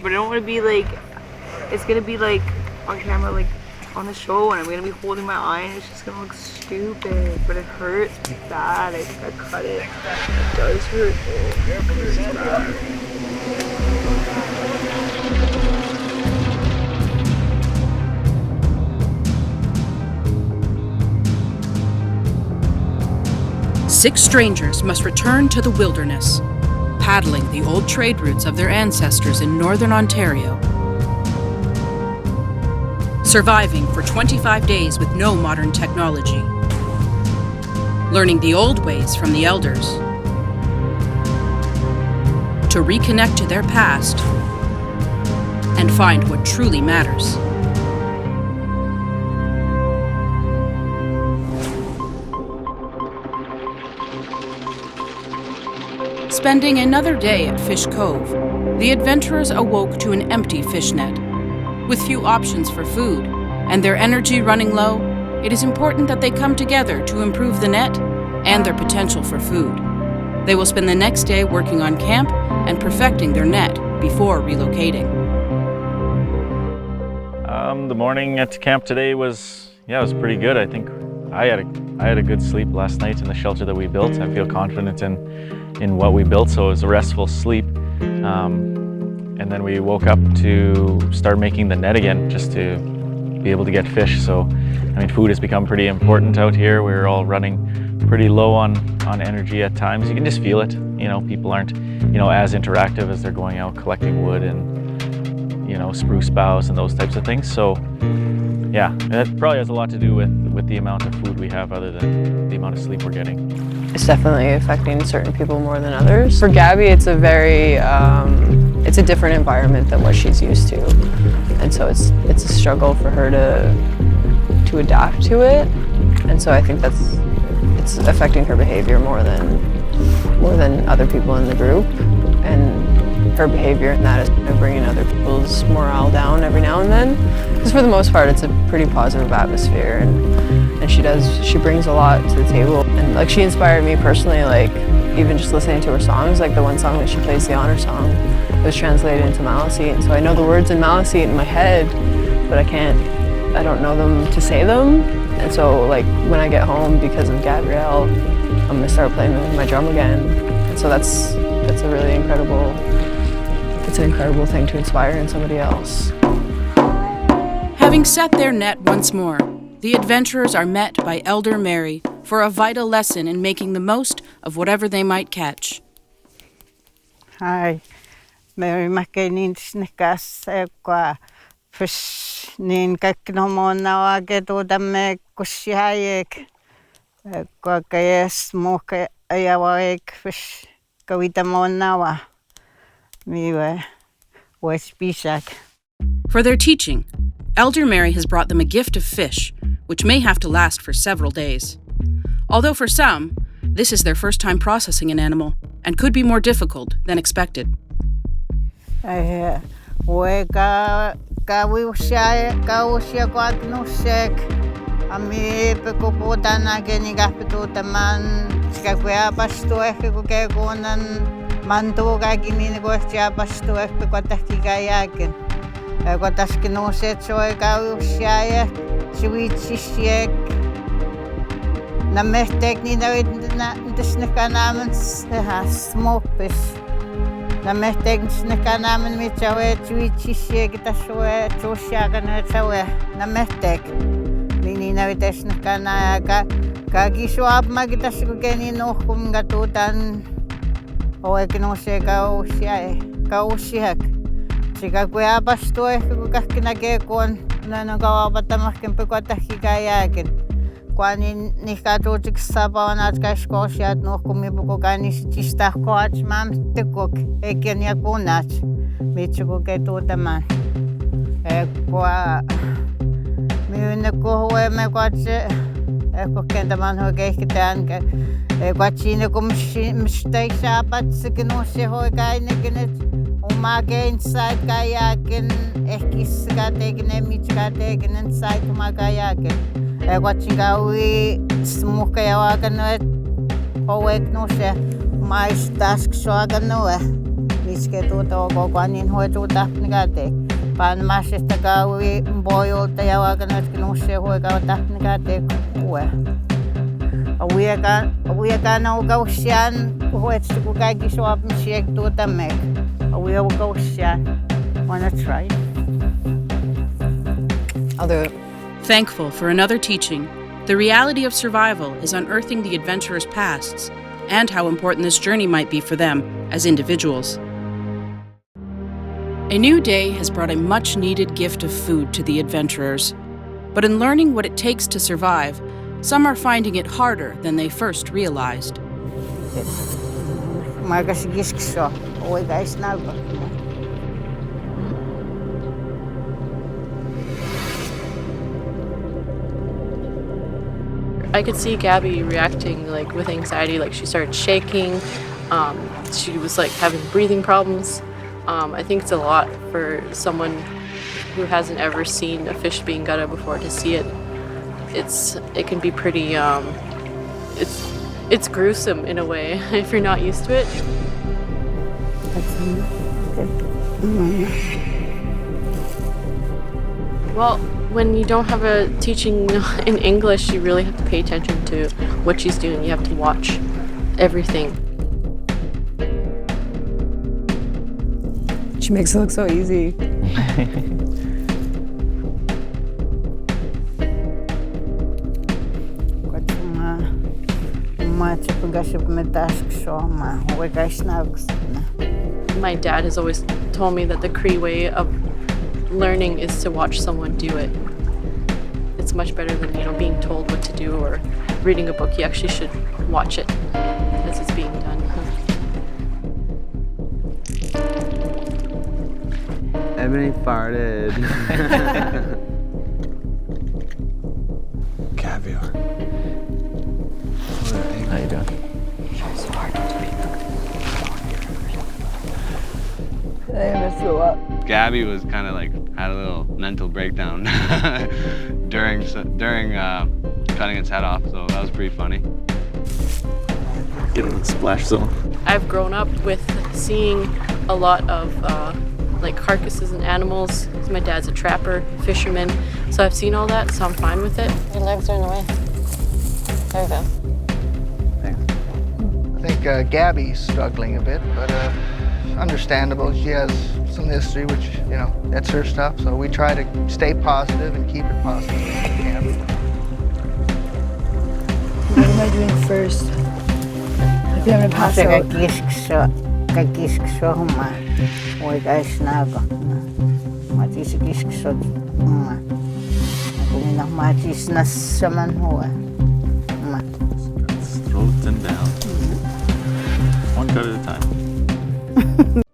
But I don't want to be like, it's gonna be like on camera, like on the show, and I'm gonna be holding my eye and it's just gonna look stupid, but it hurts bad. I think I cut it. It does hurt. It hurts bad. Six strangers must return to the wilderness, paddling the old trade routes of their ancestors in northern Ontario, surviving for 25 days with no modern technology, learning the old ways from the elders, to reconnect to their past and find what truly matters. Spending another day at Fish Cove, the adventurers awoke to an empty fish net. With few options for food and their energy running low, it is important that they come together to improve the net and their potential for food. They will spend the next day working on camp and perfecting their net before relocating. The morning at camp today was pretty good. I think I had a good sleep last night in the shelter that we built. I feel confident in what we built, so it was a restful sleep. And then we woke up to start making the net again, just to be able to get fish. So, I mean, food has become pretty important out here. We're all running pretty low on energy at times. You can just feel it. You know, people aren't, as interactive as they're going out collecting wood and, spruce boughs and those types of things. So, yeah, it probably has a lot to do with the amount of food we have, other than the amount of sleep we're getting. It's definitely affecting certain people more than others. For Gabby, it's a very, it's a different environment than what she's used to. And so it's a struggle for her to adapt to it. And so I think it's affecting her behavior more than other people in the group. And her behavior in that is kind of bringing other people's morale down every now and then. Because for the most part, it's a pretty positive atmosphere, and she brings a lot to the table. And like, she inspired me personally, like even just listening to her songs, like the one song that she plays, the honor song, it was translated into Maliseet. So I know the words in Maliseet in my head, but I don't know them to say them. And so like when I get home, because of Gabrielle, I'm gonna start playing my drum again. And so that's a really incredible, it's an incredible thing to inspire in somebody else. Having set their net once more, the adventurers are met by Elder Mary for a vital lesson in making the most of whatever they might catch. Hi, Mary McKinney snikas qua fish nin kaknomona wagedo dame kushayek qua kayes moke ayawek fish kawitamonawa miwe west bisak. For their teaching, Elder Mary has brought them a gift of fish, which may have to last for several days. Although for some, this is their first time processing an animal and could be more difficult than expected. Namehtek ni desnekanamen smopis. Namehtek desnekanamen mit chawe chuichishie gitaswe choshagan chawe. Namehtek ni na desnekana ka giswap magitasku geni no kum gatutan o eknose ka usiak. Sika kuya basto ku kakkinake kon nano kawapatamahken pekwatahikayaken. Kwani nikatutik sabawanat kashkoshat no kumibuko ganis chistahkoach mam tekok ekenia kunach michuko ketutaman kwa miuneko me kwache ekokentaman hogekitan kwachine kumshtay sabat sikino se hoigainekenet umage inside kayaken ekis gategene michgategene inside umagayaken Watchingawi Smukayawagan Owek no se mais task swagan no riske tuota koko niin hoituuta nikate. Panmasesta kaui boilta ja vakanatkin usein hoikauta nikate kuue. Avuiakaan on kausiaan hoitsi kun kaikki suopimisia tuota meg. Avuia kausiaan. Wanna try? I'll do it. Thankful for another teaching, the reality of survival is unearthing the adventurers' pasts and how important this journey might be for them as individuals. A new day has brought a much-needed gift of food to the adventurers. But in learning what it takes to survive, some are finding it harder than they first realized. I could see Gabby reacting like with anxiety, like she started shaking. She was like having breathing problems. I think it's a lot for someone who hasn't ever seen a fish being gutted before to see it. It can be pretty it's gruesome in a way if you're not used to it. Well, when you don't have a teaching in English, you really have to pay attention to what she's doing. You have to watch everything. She makes it look so easy. My dad has always told me that the Cree way of learning is to watch someone do it. It's much better than, being told what to do or reading a book. You actually should watch it as it's being done. Ebony farted. Caviar. How you doing? Gabby was kind of like had a little mental breakdown during cutting its head off, so that was pretty funny. Get in the splash zone. I've grown up with seeing a lot of like carcasses and animals. My dad's a trapper, fisherman, so I've seen all that, so I'm fine with it. Your legs are in the way. There you go. I think Gabby's struggling a bit, but understandable. She has some history, which, that's her stuff, so we try to stay positive and keep it positive if we can. What am I doing first? I feel I'm gonna pass out. Throat and down. One cut at a time.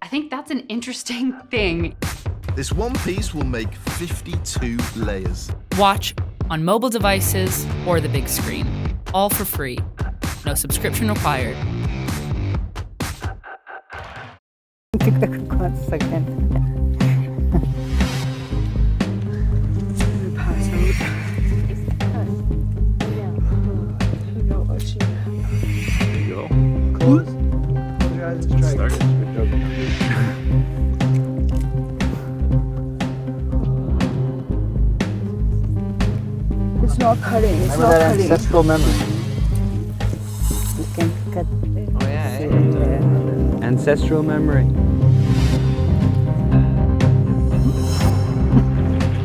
I think that's an interesting thing. This one piece will make 52 layers. Watch on mobile devices or the big screen. All for free. No subscription required. It's not cutting. It's not cutting. Ancestral memory. You can cut. Oh yeah. Ancestral memory.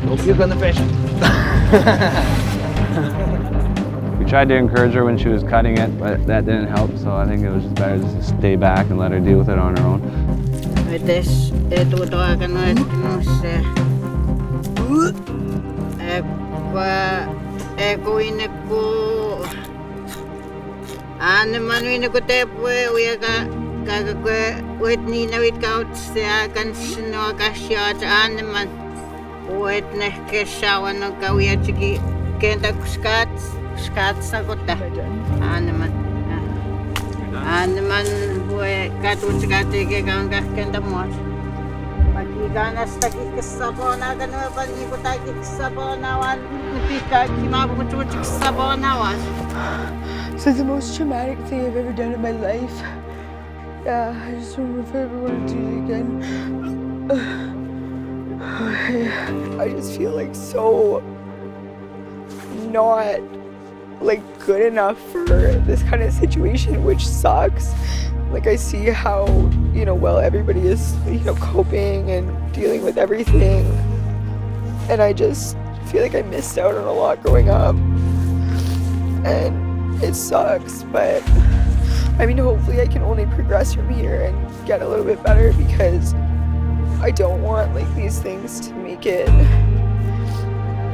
Don't puke on the fish. We tried to encourage her when she was cutting it, but that didn't help, so I think it was just better just to stay back and let her deal with it on her own. So it's the most traumatic thing I've ever done in my life. Yeah, I just don't know if I ever want to do it again. I just feel like so not like good enough for this kind of situation, which sucks. Like I see how, you know, well everybody is, you know, coping and dealing with everything. And I just feel like I missed out on a lot growing up. And it sucks, but I mean, hopefully I can only progress from here and get a little bit better, because I don't want like these things to make it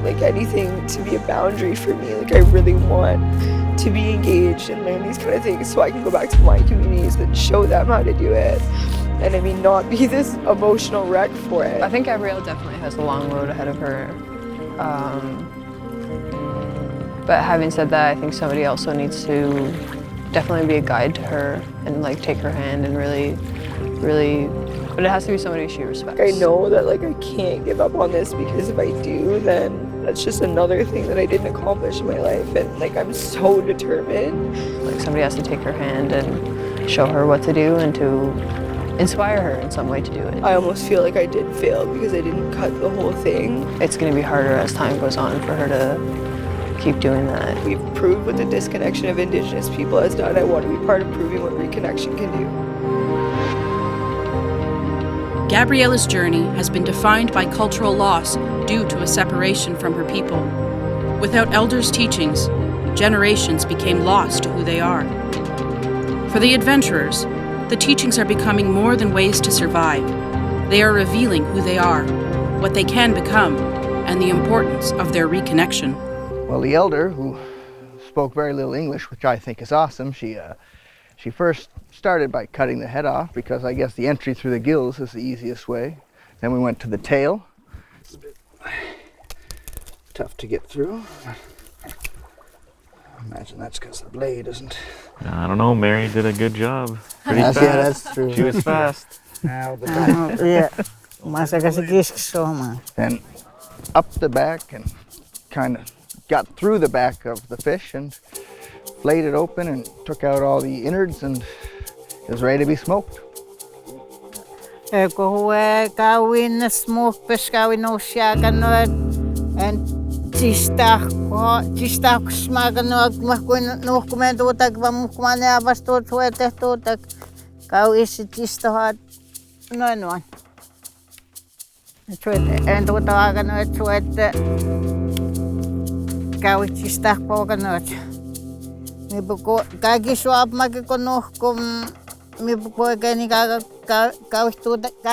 like anything to be a boundary for me. Like I really want to be engaged and learn these kind of things so I can go back to my communities and show them how to do it. And I mean, not be this emotional wreck for it. I think Gabrielle definitely has a long road ahead of her. But having said that, I think somebody also needs to definitely be a guide to her and like take her hand and really, but it has to be somebody she respects. I know that like I can't give up on this, because if I do, then that's just another thing that I didn't accomplish in my life, and like I'm so determined. Like somebody has to take her hand and show her what to do and to inspire her in some way to do it. I almost feel like I did fail because I didn't cut the whole thing. It's going to be harder as time goes on for her to keep doing that. We've proved what the disconnection of Indigenous people has done. I want to be part of proving what reconnection can do. Gabriella's journey has been defined by cultural loss due to a separation from her people. Without elders' teachings, generations became lost to who they are. For the adventurers, the teachings are becoming more than ways to survive. They are revealing who they are, what they can become, and the importance of their reconnection. Well, the elder, who spoke very little English, which I think is awesome, she first started by cutting the head off, because I guess the entry through the gills is the easiest way. Then we went to the tail. It's a bit tough to get through. I imagine that's because the blade isn't... I don't know, Mary did a good job. Pretty fast. Yeah, that's true. She was fast. Now the back. Then up the back and kind of got through the back of the fish and flayed it open and took out all the innards, and it was ready to be smoked. And mi buko kagi swap magi kono kum mi buko gani ka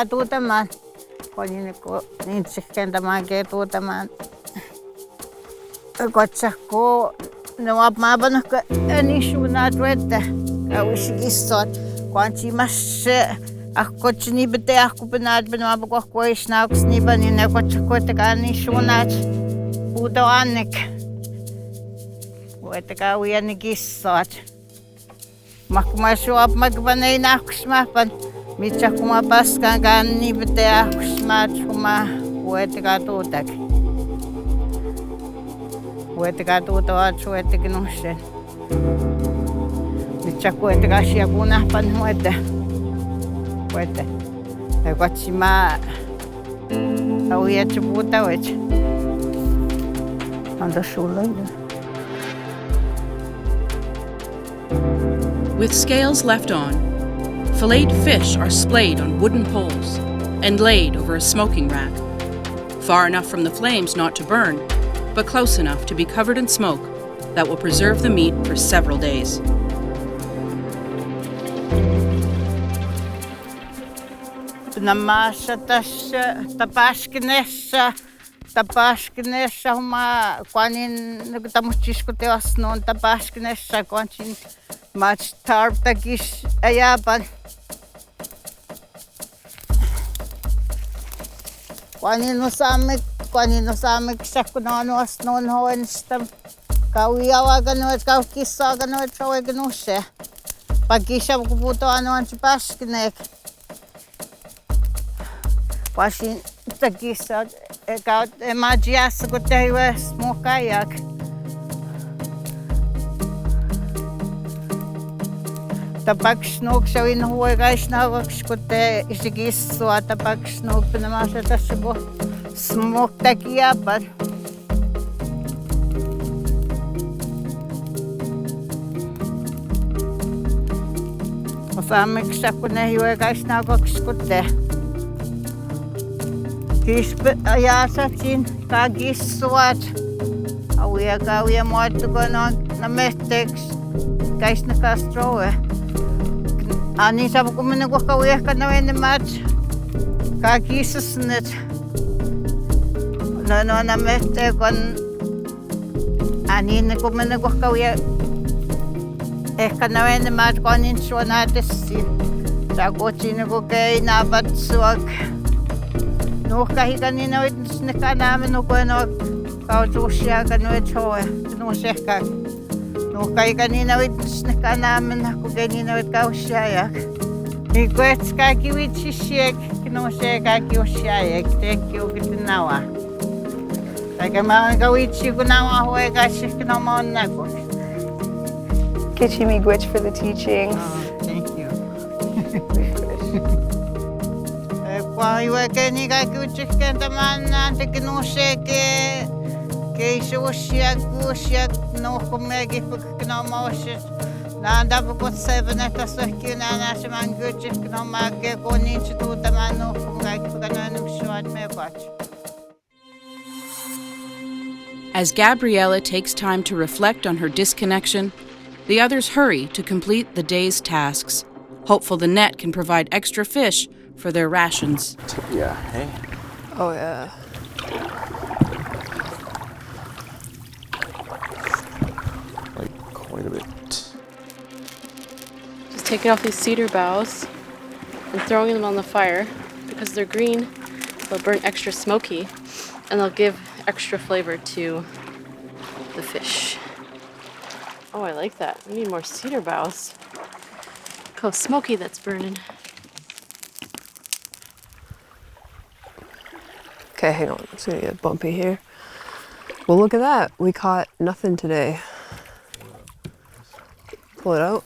tu taman koni ko nin sikenda magi tu taman ko tsako no ap mabano ka ani shuna tweta ka usigisot kwanchi mas ako chini bete ako penat beno ko ko isna ko sni bani ne ko tsako ta ani shuna puto anek. Wetaka uya ni gisot. Makmashuap magbanay na akusmapan. Mitsa kumapas kan ni bete akusmat kuma wetaka tutak. Wetaka tutawa wetaka nushen. Mitsa wetaka siya kunapan wete. Wete. Ekwachima uya chuputa wete. Anda shulay. With scales left on, filleted fish are splayed on wooden poles and laid over a smoking rack, far enough from the flames not to burn, but close enough to be covered in smoke that will preserve the meat for several days. Tapashkinesa huma kwanin nagtamuchisco te asnon tapashkinesa kwanchin mach tarptakish ayapan kwanin no samik sakunano asnon hoen stam kawiawagan no kawkisagan no chawaganushe pagkisha kuputo ano an tapashkinek Pashin takisa ekaut emajias ko tayo mo kayak. Tapaksnook sa inuhuagais na wakskote isigissua tapaksnook pinamasa tässä bo smok takiapat. Osaamiksa kun ne huagais na wakskote. Kispe ajasatsin kagissuat. Auia muotuko na mehteks kais na kastroe. Ani sabu kun minä kuhka uihka na venemät kagissusnet. No na mehtekon ani kun minä kuhka ehkä na venemät konin suonatessi. Sakotsin kun kei naapat suok. Nuhka hikani na vitnis ne kanaamme nukoinok. Kautuusia kanuet hoe, nuusehkä. Nuhkaika niina vitnis ne kanaamen, kuke niina vit kausiajak. Niin kuets kaikki vitsisiek, nuusee kaikki osiajak, tekki ukit naua. Eikä mä oonka vitsi, kun naua huekais, kun oma on näkut. Kichimi Gwitch for the teachings. Oh, thank you. Kwa jueke niin kaikki vitsisken tämän teki nuuseeke. Keisuusia, kuusia, nuhkumeekin, kun on mauset. Nää on 7 ehtoistakin näsemään kytsis, kun on mäkeä, kun niin se tuu tämän nuhkun kaikki, kun on yksi me katso. As Gabriella takes time to reflect on her disconnection, the others hurry to complete the day's tasks, hopeful the net can provide extra fish for their rations. Yeah, hey. Oh, yeah. Quite a bit. Just taking off these cedar boughs and throwing them on the fire because they're green. They'll burn extra smoky and they'll give extra flavor to the fish. Oh, I like that. We need more cedar boughs. Look how smoky that's burning. Okay, hang on. It's gonna get bumpy here. Well, look at that. We caught nothing today. Pull it out.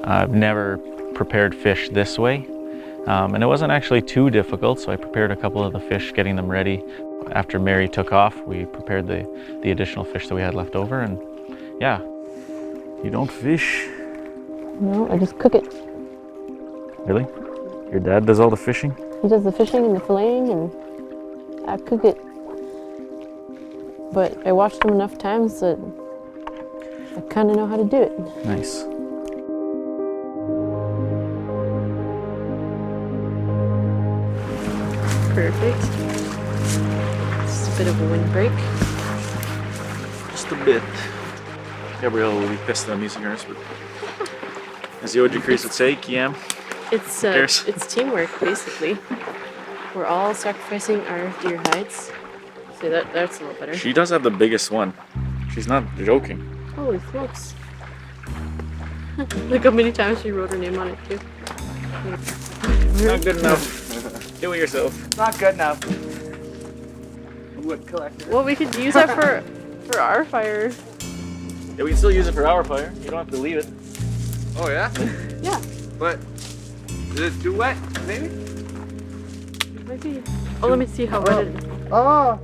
I've never prepared fish this way, and it wasn't actually too difficult, so I prepared a couple of the fish, getting them ready. After Mary took off, we prepared the additional fish that we had left over, and yeah. You don't fish? No, I just cook it. Really? Your dad does all the fishing? He does the fishing and the filleting, and I cook it. But I watched him enough times that I kind of know how to do it. Nice. Perfect. Just a bit of a windbreak. Just a bit. Gabriella will be pissed that I'm using hers, but as the Ojikris would say, Kiam. It's teamwork, basically. We're all sacrificing our deer hides. See, that's a little better. She does have the biggest one. She's not joking. Holy smokes. Look how many times she wrote her name on it, too. Not good enough. Do it yourself. Not good enough. Wood collector. Well, we could use that for our fire. Yeah, we can still use it for our fire. You don't have to leave it. Oh yeah? Yeah. But is it too wet, maybe? Might be. Oh, let me see how wet it is. Oh!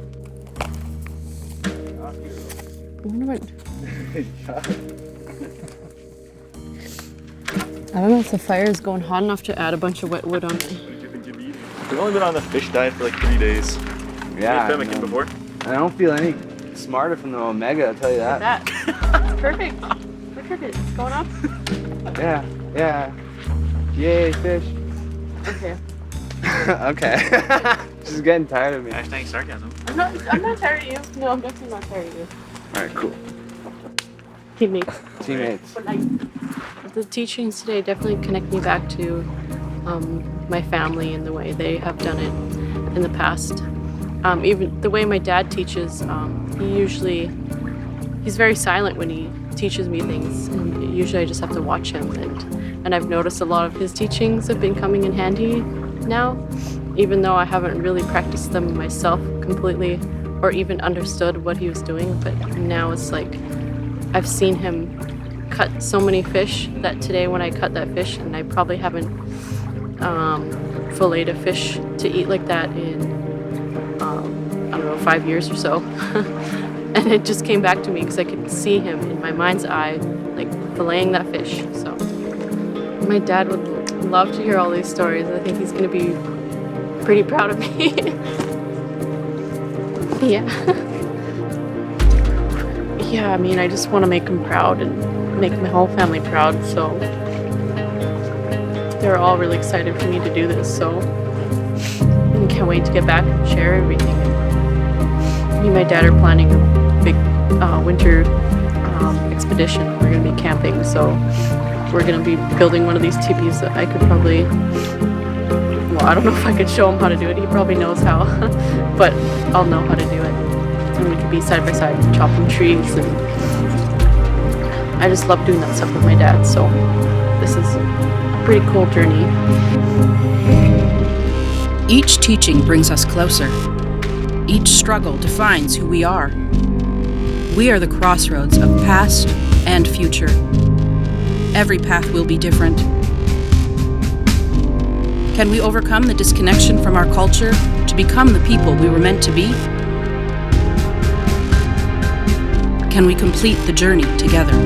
I don't know if the fire is going hot enough to add a bunch of wet wood on it. We've only been on the fish diet for like 3 days. Yeah. You ate pemmican before? I don't feel any smarter from the Omega, I'll tell you that. It's perfect. Look at it. It's going up. Yeah, yeah. Yay, fish. Okay. Okay. She's getting tired of me. Hashtag sarcasm. I'm not tired of you. No, I'm definitely not tired of you. Alright, cool. Teammates. Teammates. But the teachings today definitely connect me back to my family and the way they have done it in the past. Even the way my dad teaches, he's very silent when he teaches me things, and usually I just have to watch him, and I've noticed a lot of his teachings have been coming in handy now, even though I haven't really practiced them myself completely or even understood what he was doing. But now it's like I've seen him cut so many fish that today when I cut that fish, and I probably haven't filleted a fish to eat like that in, I don't know, 5 years or so. And it just came back to me because I could see him in my mind's eye, like filleting that fish. So my dad would love to hear all these stories. I think he's going to be pretty proud of me. Yeah. Yeah, I mean, I just want to make him proud and make my whole family proud, so they're all really excited for me to do this, so I can't wait to get back and share everything. Me and my dad are planning a big winter expedition. We're going to be camping, so we're going to be building one of these teepees that I could probably, well, I don't know if I could show him how to do it. He probably knows how, but I'll know how to do it. And we could be side by side chopping trees, and I just love doing that stuff with my dad, so this is a pretty cool journey. Each teaching brings us closer. Each struggle defines who we are. We are the crossroads of past and future. Every path will be different. Can we overcome the disconnection from our culture to become the people we were meant to be? Can we complete the journey together?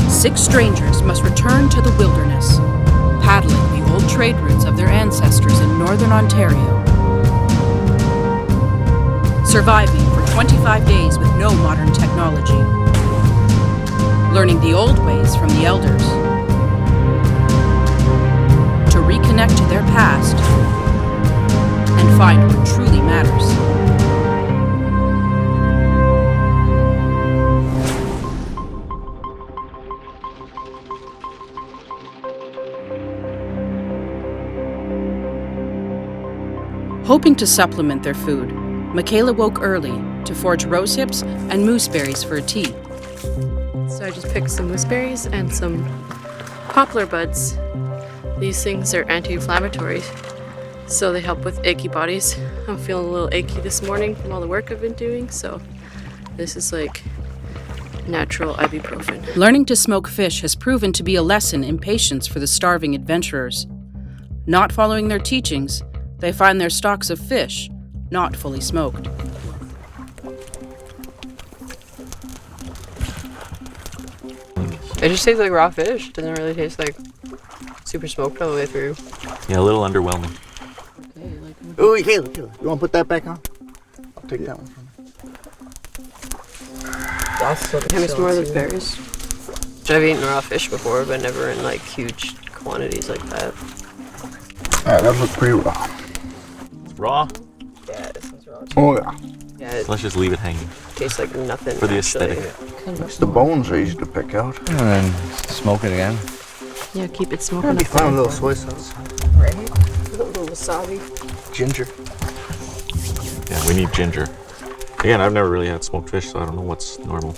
Six strangers must return to the wilderness, paddling the old trade routes of their ancestors in northern Ontario. Surviving for 25 days with no modern technology. Learning the old ways from the elders. To reconnect to their past and find what truly matters. Hoping to supplement their food, Michaela woke early to forage rose hips and mooseberries for a tea. So I just picked some mooseberries and some poplar buds. These things are anti-inflammatory, so they help with achy bodies. I'm feeling a little achy this morning from all the work I've been doing, so this is like natural ibuprofen. Learning to smoke fish has proven to be a lesson in patience for the starving adventurers. Not following their teachings, they find their stocks of fish not fully smoked. It just tastes like raw fish. It doesn't really taste like super smoked all the way through. Yeah, a little underwhelming. Oh, Caleb, you want to put that back on? I'll take that one from you. Give me some more of those berries. I've eaten raw fish before, but never in like huge quantities like that. Yeah, that looks pretty raw. It's raw. Yeah, this one's raw too. Oh, yeah. Yeah, it Let's just leave it hanging. tastes like nothing. For the actually. aesthetic. The bones are easy to pick out. And then smoke it again. Yeah, keep it smoking That'd be up fun, a there. little soy sauce. Right? A little wasabi. Ginger. Yeah, we need ginger. Again, I've never really had smoked fish, so I don't know what's normal.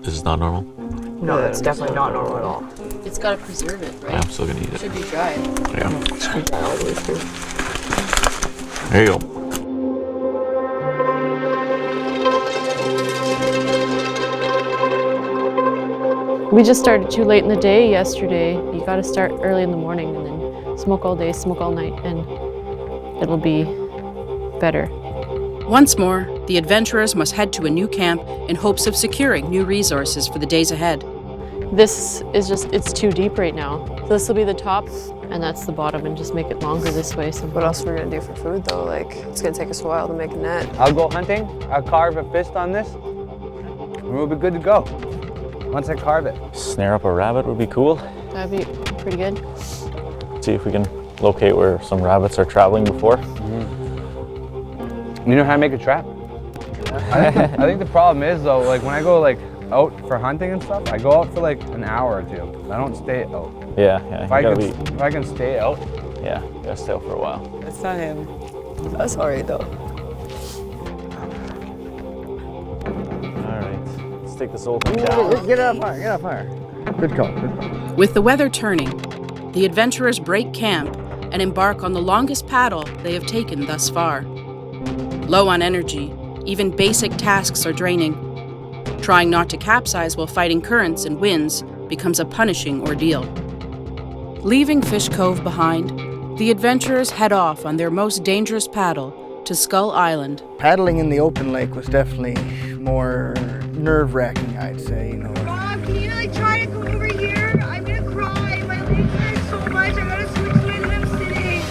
This is not normal? No, that's definitely not normal at all. It's got to preserve it, right? Yeah, I'm still gonna eat It it. should be dry. Yeah. All the way through. There you go. We just started too late in the day yesterday. You got to start early in the morning and then smoke all day, smoke all night, and it'll be better. Once more, the adventurers must head to a new camp in hopes of securing new resources for the days ahead. This is just, it's too deep right now. So this will be the top, and that's the bottom, and just make it longer this way. So What else are we gonna do for food though? Like, it's gonna take us a while to make a net. I'll go hunting, I'll carve a fist on this, and we'll be good to go. Once I carve it. Snare up a rabbit would be cool. that'd be pretty good. See if we can locate where some rabbits are traveling before. You know how to make a trap? I think the problem is though, like when I go like out for hunting and stuff, I go out for like an hour or two. I don't stay out. Yeah. If I can stay out. Yeah, you gotta stay out for a while. It's not him. That's alright though. All right, let's take this old thing down. Get up higher, get up higher. Good call, good call. With the weather turning, the adventurers break camp and embark on the longest paddle they have taken thus far. Low on energy, even basic tasks are draining. Trying not to capsize while fighting currents and winds becomes a punishing ordeal. Leaving Fish Cove behind, the adventurers head off on their most dangerous paddle to Skull Island. Paddling in the open lake was definitely more nerve-wracking, I'd say, you know. Mom, can you like try to come over here? I'm gonna cry. My legs hurt so much. I gotta switch the way that I'm sitting.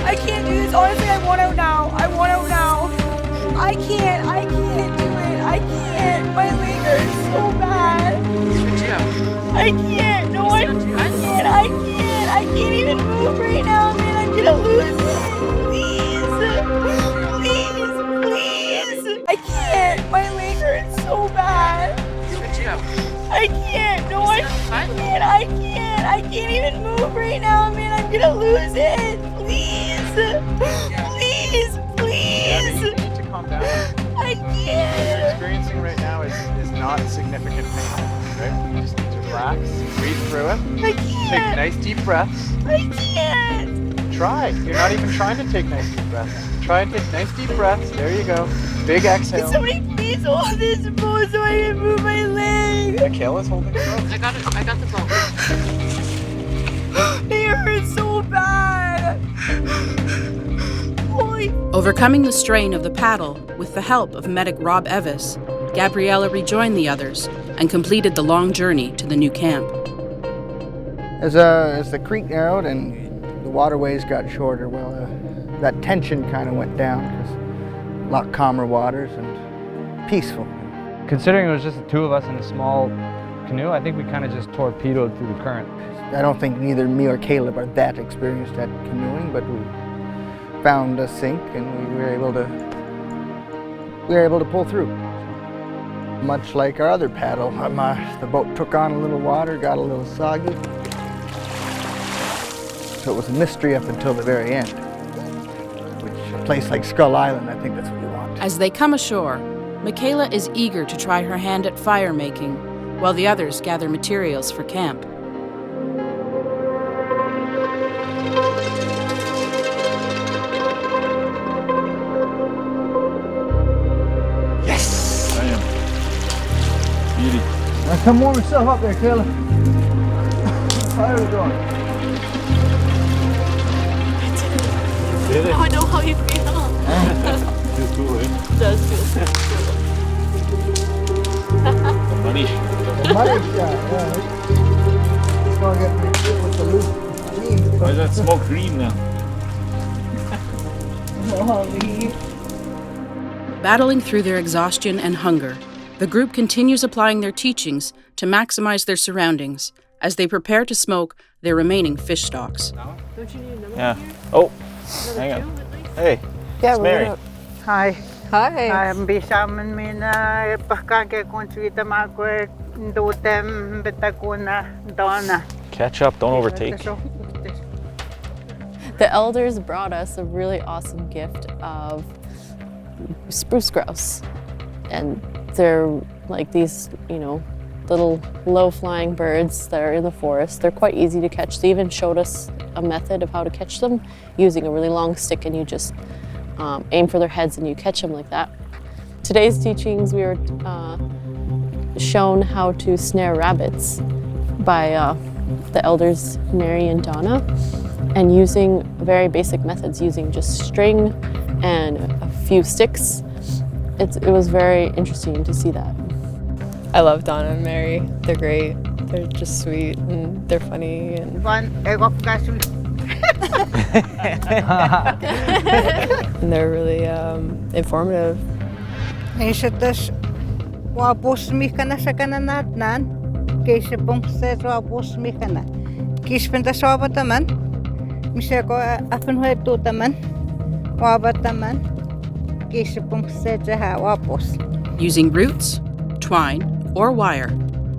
I can't do this. Honestly, I want out now. I want out now. I can't do it. I can't. My leg hurts so bad. I can't. No, I can't. I can't even move right now, man. I'm gonna lose it. Please. I can't. My leg hurts so bad. I can't. No, I can't. I can't even move right now, man. I'm gonna lose it. Please. Yeah, you need to calm down. I What you're can't. experiencing right now is not significant pain, right? You just need to relax, breathe through it. I can't. Take nice deep breaths. I can't. Try. You're not even trying to take nice deep breaths. Try and take nice deep breaths. There you go. Big exhale. Can somebody please hold this boat so I can move my leg? Michaela's holding the rope. I got the boat. It hurts so bad. Holy. Overcoming the strain of the paddle with the help of medic Rob Evis, Gabriella rejoined the others and completed the long journey to the new camp. As the creek narrowed and the waterways got shorter, well, that tension kind of went down because a lot calmer waters and peaceful. Considering it was just the two of us in a small canoe, I think we kind of just torpedoed through the current. I don't think neither me or Caleb are that experienced at canoeing, but we found a sink and we were able to pull through. Much like our other paddle, the boat took on a little water, got a little soggy. So it was a mystery up until the very end. Which, a place like Skull Island, I think that's what we want. As they come ashore, Michaela is eager to try her hand at fire making, while the others gather materials for camp. Yes! Damn. Beauty. Now come warm yourself up there, Caleb. How are we going? Now I know how you feel. Feels cool, eh? It does feel good. Money. Money shot, yeah. It's gonna get me with the loose jeans. Why is that smoke green now? Battling through their exhaustion and hunger, the group continues applying their teachings to maximize their surroundings as they prepare to smoke their remaining fish stocks. Don't you need another Yeah. one here? Oh, Another hang two, on. at least? Hey, Yeah, it's Mary. Hi. Hi. I'm bisaman mina pakake konsuita makwe dotem betakuna dona. Catch up, don't overtake. The elders brought us a really awesome gift of spruce grouse. And they're like these, little low-flying birds that are in the forest. They're quite easy to catch. They even showed us a method of how to catch them using a really long stick, and you just aim for their heads and you catch them like that. Today's teachings, we were shown how to snare rabbits by the elders Mary and Donna, and using very basic methods, using just string and a few sticks. It was very interesting to see that. I love Donna and Mary. They're great. They're just sweet and they're funny and and they're really informative. Encetas wapos mikana sa kananatnan. Keisa pongset wapos mikana. Kispenta sobataman. Miseko apenhuetutaman. Wabataman. Keisa pongset ha wapos. Using roots, twine, or wire,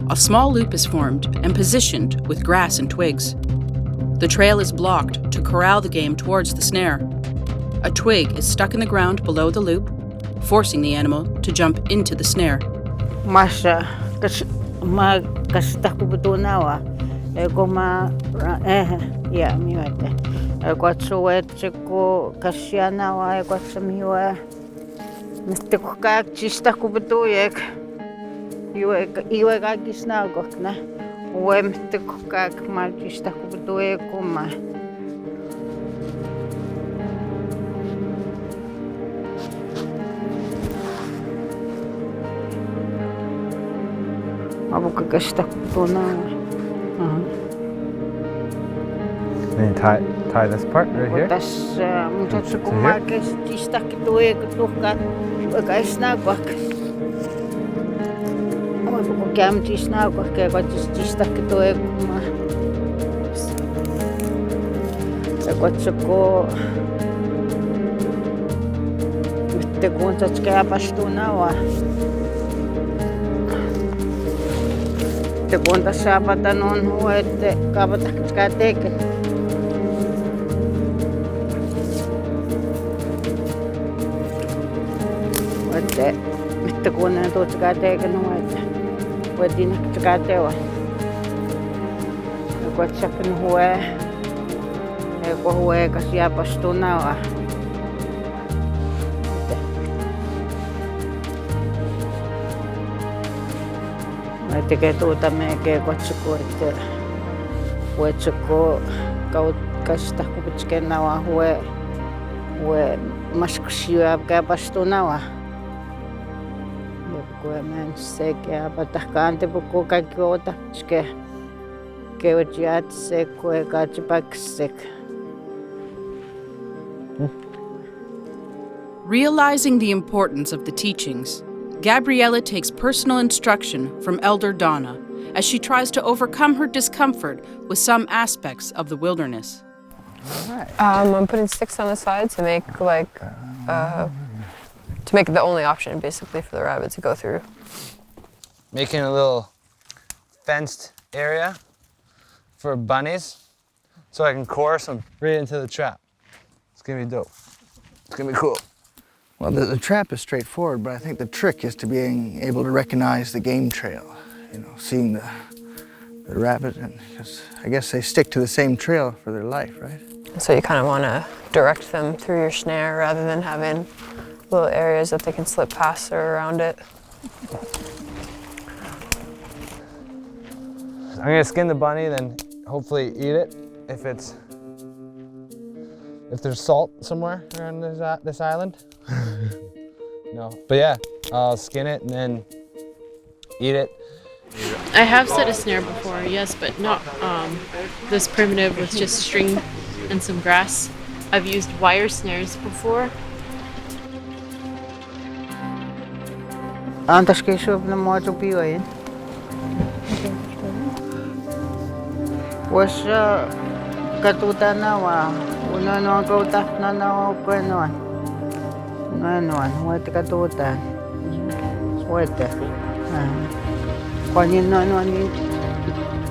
a small loop is formed and positioned with grass and twigs. The trail is blocked to corral the game towards the snare. A twig is stuck in the ground below the loop, forcing the animal to jump into the snare. Masha kasita kubutunawa. Ego ya miwete. Ego tsuwete ko kasyanawa ego tsamiwa. Mistiko kak chista kubutuyek. Iwe kagisnagok na. Uwe mistiko kak mal chista kubutuyek kuma. Abuka kasta kubutunawa. Then you tie this part right here. Tas muchos kuma que chista kubutuyek tukan. Kaisnagok. Käm tisnagok ke chista kubutuyek kuma. Ko te kuntas ke apastunawa. Te kuntas sapatanon huete kapatakateke. Huete te kunan tutskateke no huete. Huetin tskatewa. Kuatsapen hue. Eko hue kasi apastunawa. Te tuota me ke kotsuko te huetsuko kaut kasta kupitskenawa hue maskusia ka pastunawa. Ko men se ke apatakante poko ka kiota ske ke ojiat se ko ka chipaksek. Realizing the importance of the teachings, Gabriella takes personal instruction from Elder Donna as she tries to overcome her discomfort with some aspects of the wilderness. I'm putting sticks on the side to make it the only option basically for the rabbit to go through. Making a little fenced area for bunnies so I can course them right into the trap. It's gonna be dope. It's gonna be cool. Well, the trap is straightforward, but I think the trick is to being able to recognize the game trail. You know, seeing the rabbit, and because I guess they stick to the same trail for their life, right? So you kind of want to direct them through your snare rather than having little areas that they can slip past or around it. I'm gonna skin the bunny, then hopefully eat it if there's salt somewhere around this island. No, but yeah, I'll skin it and then eat it. I have set a snare before, yes, but not this primitive with just string and some grass. I've used wire snares before. Antas que sob na moto pioi. Was katutanawa, uno kautatanawa kwenoan. Noan, huete katutan. Huete. Kwani noan,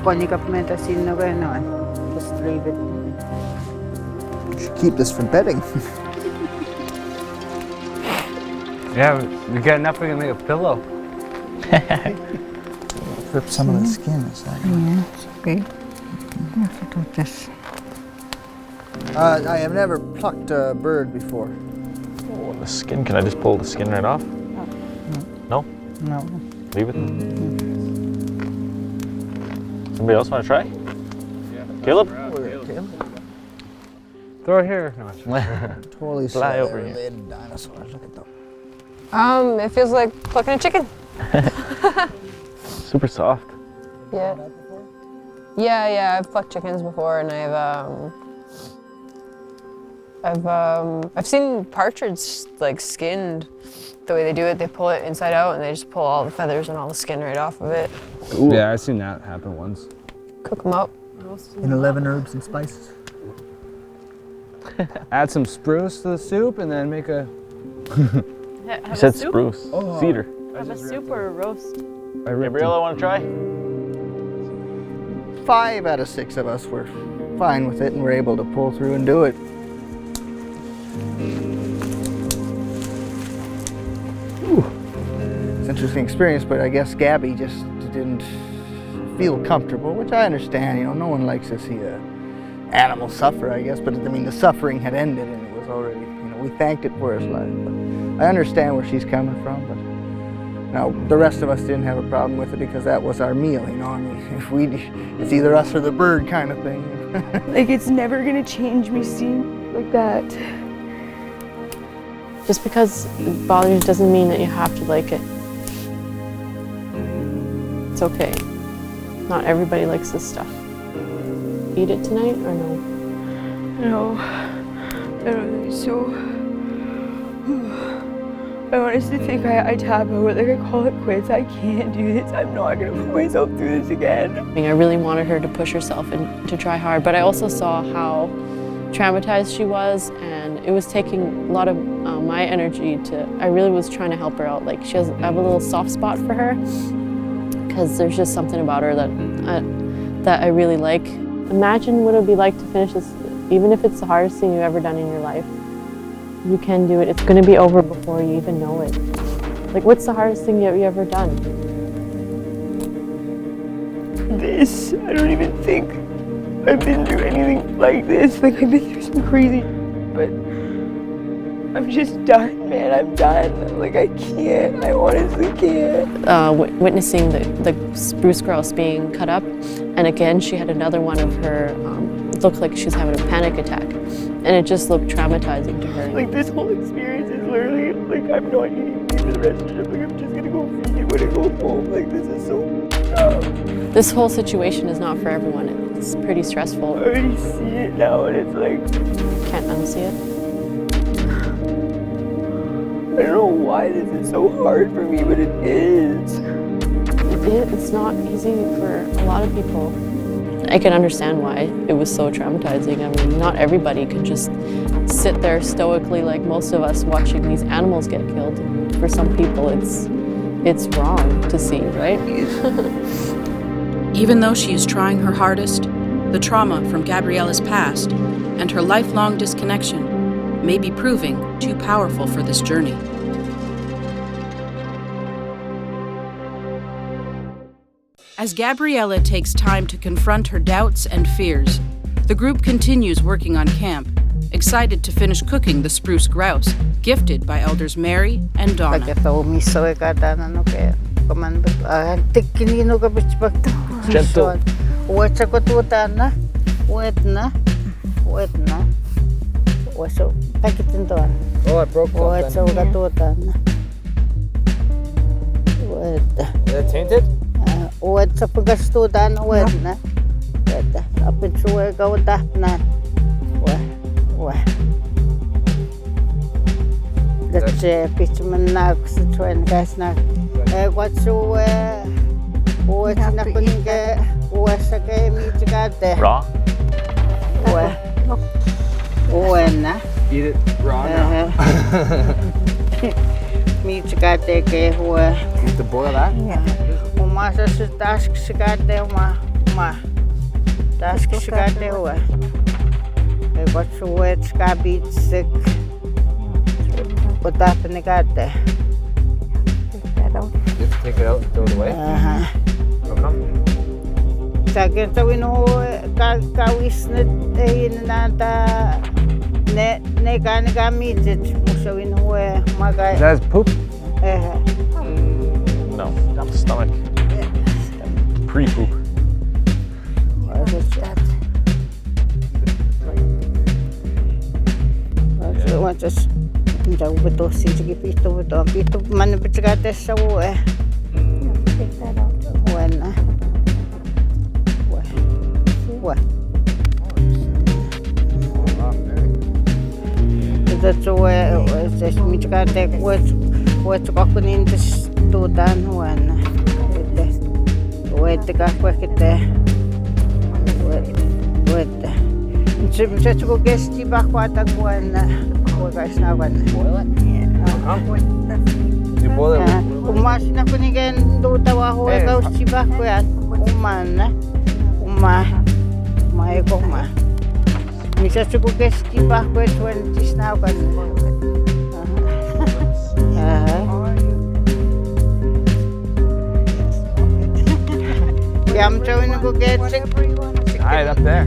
kwani kapmenta sin na kwenoan. Just leave it. You should keep this for bedding. Yeah, we got enough we can make a pillow. Rip some of the skin, is that right? Yeah, it's okay. You have to do this. I have never plucked a bird before. Oh, the skin, can I just pull the skin right off? No? No. Leave it? Somebody else want to try? Yeah. Caleb? Throw it here. No, Totally fly over here. Dinosaurs. Look at them. It feels like plucking a chicken. Super soft. Yeah. Yeah, I've plucked chickens before, and I've seen partridge like skinned. The way they do it, they pull it inside out, and they just pull all the feathers and all the skin right off of it. Ooh. Yeah, I've seen that happen once. Cook them up. And 11 herbs and spices. Add some spruce to the soup, and then make a. You said spruce. Oh. Cedar. Have a soup or a roast? Gabriella, want to try? 5 out of 6 of us were fine with it and were able to pull through and do it. Ooh. It's an interesting experience, but I guess Gabby just didn't feel comfortable, which I understand. You know, no one likes to see an animal suffer, I guess, but I mean, the suffering had ended and it was already, you know, we thanked it for its life. But I understand where she's coming from, but now the rest of us didn't have a problem with it because that was our meal, you know. I mean, it's either us or the bird kind of thing. Like, it's never gonna change me seeing like that. Just because it bothers you doesn't mean that you have to like it. It's okay. Not everybody likes this stuff. Eat it tonight or no? No, I don't think so. I honestly think I tap out, like I call it quits. I can't do this. I'm not gonna put myself through this again. I really wanted her to push herself and to try hard, but I also saw how traumatized she was, and it was taking a lot of my energy to, I really was trying to help her out. Like, I have a little soft spot for her, because there's just something about her that I really like. Imagine what it would be like to finish this, even if it's the hardest thing you've ever done in your life. You can do it. It's going to be over before you even know it. Like, what's the hardest thing you ever done? This, I don't even think I've been through anything like this. Like, I've been through some crazy, but I'm just done, man. I'm done. Like, I can't. I honestly can't. Witnessing the spruce grouse being cut up, and again, she had another one of her, it looked like she was having a panic attack, and it just looked traumatizing to her. Like, this whole experience is literally, like, I'm not eating meat for the rest of the trip. Like, I'm just gonna go feed it when I go home. Like, this is so This whole situation is not for everyone. It's pretty stressful. I already see it now, and it's like, can't unsee it. I don't know why this is so hard for me, but it is. It's not easy for a lot of people. I can understand why it was so traumatizing. I mean, not everybody can just sit there stoically like most of us watching these animals get killed. For some people, it's wrong to see, right? Even though she is trying her hardest, the trauma from Gabriella's past and her lifelong disconnection may be proving too powerful for this journey. As Gabriella takes time to confront her doubts and fears, the group continues working on camp, excited to finish cooking the spruce grouse, gifted by elders Mary and Donna. Gentle. Oh, I broke off. Is it tainted? What's up against to dan wet na? Up in Chua go that na. That's a pitchman now, Citroen gas na. What's what's happening? What's a game you got there? Raw? When? Eat it raw now. Me to got there, get where? You have to boil that? Yeah. Masa task sigate ma task sigate wa e what wet scabit sick but that negate You have to take it out and throw it away? How come? Second so we know kawisnet nata ne ga meet it so we know maga That's poop? No, down the stomach. Pre-poop. What is that? What is jauh betul sih gitu betul. Itu mana bercakap sesuatu. When What? That's why it's me to take what's walking this to done one with the quick with just go guess the back what one guys now one. You boil it. Umas na kunigen do tawa ho ikaw si back yan. Umana. Mai ko ma. Misa su ko guess the back with when this now kan. I'm trying to go get chicken. Alright, up there.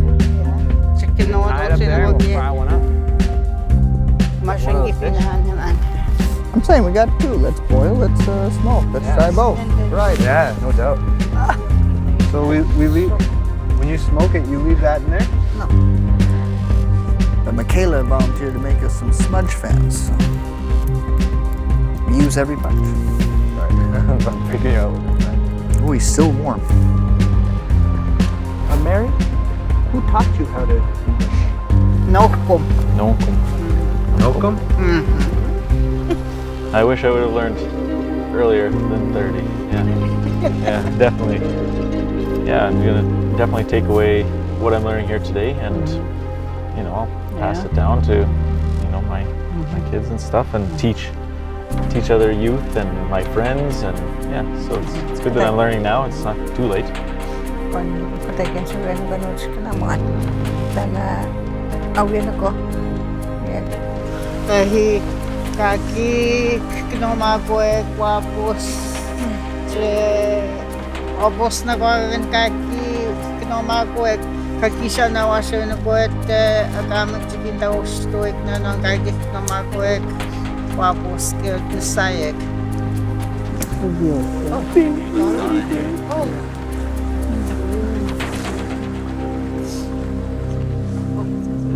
Chicken noodles. Alright, up there. We'll fry one up. I'm saying we got two. Let's boil, let's smoke, let's try both. Right, yeah, no doubt. So we leave, when you smoke it, you leave that in there? No. But Michaela volunteered to make us some smudge fans. So we use every bunch. Right, I'm picking out with it. Oh, he's still warm. Mary, who taught you how to English? Nokum. Nokum? Mm-hmm. I wish I would have learned earlier than 30. Yeah, definitely. Yeah, I'm gonna definitely take away what I'm learning here today, and I'll pass it down to my kids and stuff, and teach other youth and my friends, and so it's good that I'm learning now. It's not too late. Patakin sa ganun sa kanaman. Dana awin ako. Kahit kaki kinamago kwapos. Obos na ko rin kaki kinamago kaki siya nawasa na ko agamit sige daw stoik na nang kaki kinamago kwapos kisayek.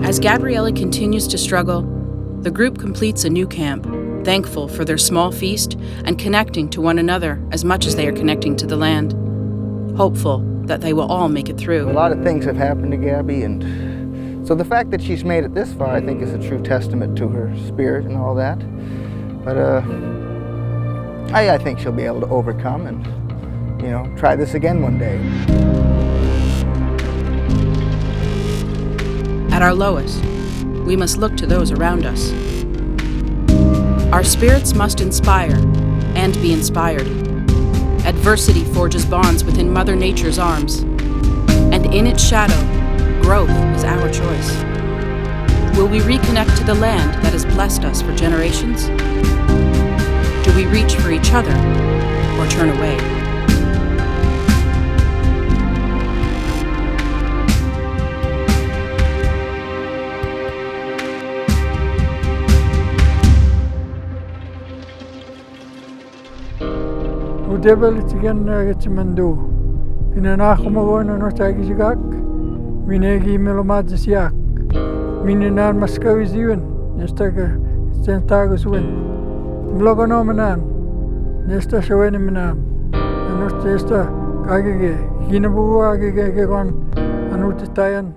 As Gabriella continues to struggle, the group completes a new camp, thankful for their small feast and connecting to one another as much as they are connecting to the land. Hopeful that they will all make it through. A lot of things have happened to Gabby, and so the fact that she's made it this far, I think, is a true testament to her spirit and all that. But I think she'll be able to overcome and, try this again one day. At our lowest, we must look to those around us. Our spirits must inspire and be inspired. Adversity forges bonds within Mother Nature's arms, and in its shadow, growth is our choice. Will we reconnect to the land that has blessed us for generations? Do we reach for each other or turn away? Udebel tigan nagachimando. Inanako magona no tagijigak. Minegi melomad siak. Mininan maskawiziwen. Nestaga stentagus win. Vlogono manan. Nesta shawene manan. Anus testa kagige. Kinabuwa agige kon anutitayan.